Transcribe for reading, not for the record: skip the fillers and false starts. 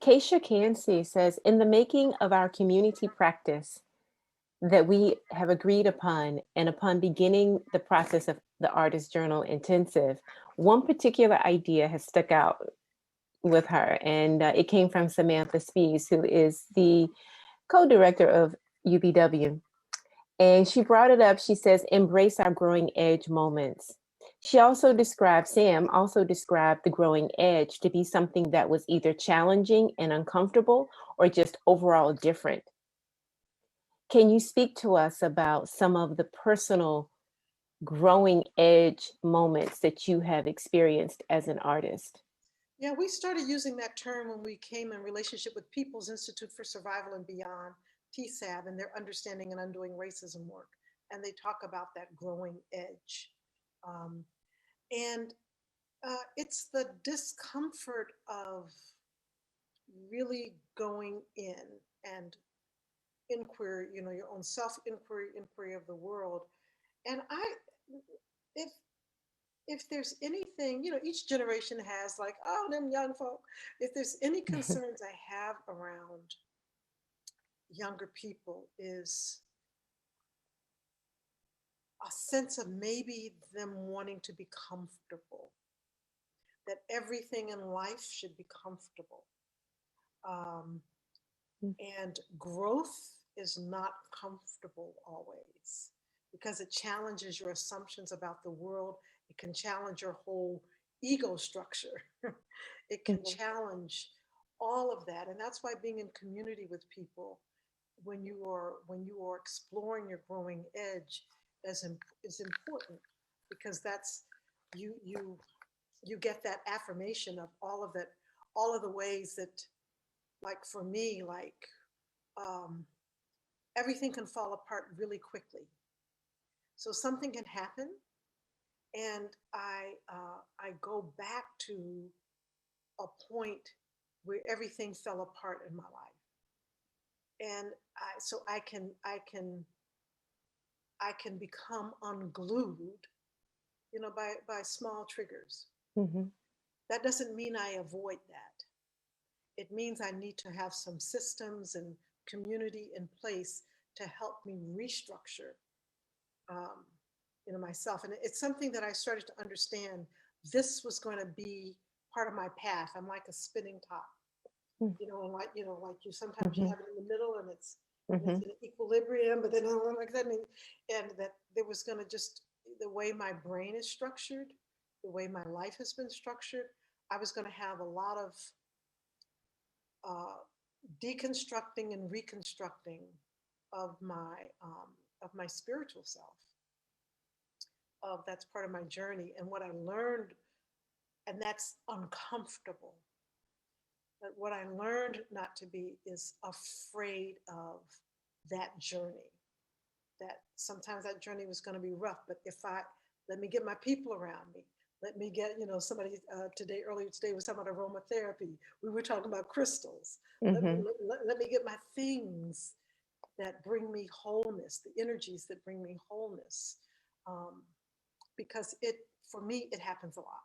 Keisha Cansey says, in the making of our community practice that we have agreed upon, and upon beginning the process of the Artist Journal Intensive, one particular idea has stuck out with her, and it came from Samantha Spees, who is the co-director of UBW. And she brought it up. She says, embrace our growing edge moments. Sam also described the growing edge to be something that was either challenging and uncomfortable or just overall different. Can you speak to us about some of the personal growing edge moments that you have experienced as an artist? Yeah, we started using that term when we came in relationship with People's Institute for Survival and Beyond, PSAB, and their understanding and undoing racism work. And they talk about that growing edge. Um, and it's the discomfort of really going in and inquiry, your own self inquiry, inquiry of the world. And if if there's anything, each generation has like, oh, them young folk. If there's any concerns I have around younger people is a sense of maybe them wanting to be comfortable, that everything in life should be comfortable. Um, and growth is not comfortable always because it challenges your assumptions about the world. It can challenge your whole ego structure. It can Mhm. challenge all of that. And that's why being in community with people when you are exploring your growing edge is important because that's you you get that affirmation of all of the ways that, like for me, like um, everything can fall apart really quickly. So something can happen, and I go back to a point where everything fell apart in my life, and I can become unglued, by small triggers. Mhm. That doesn't mean I avoid that. It means I need to have some systems and community in place to help me restructure, um, myself. And it's something that I started to understand. This was going to be part of my path. I'm like a spinning top, and like you sometimes you Mhm. have it in the middle and it's Mhm. in equilibrium, but then like that, and that there was going to just the way my brain is structured, the way my life has been structured. I was going to have a lot of uh, deconstructing and reconstructing of my spiritual self. Of That's part of my journey and what I learned, and that's uncomfortable. But what I learned not to be is afraid of that journey. That sometimes that journey was going to be rough, but if I let me get my people around me, let me get, somebody earlier today was talking about aromatherapy. We were talking about crystals. Mhm. Let me get my things that bring me wholeness, the energies that bring me wholeness. Um, because for me, it happens a lot.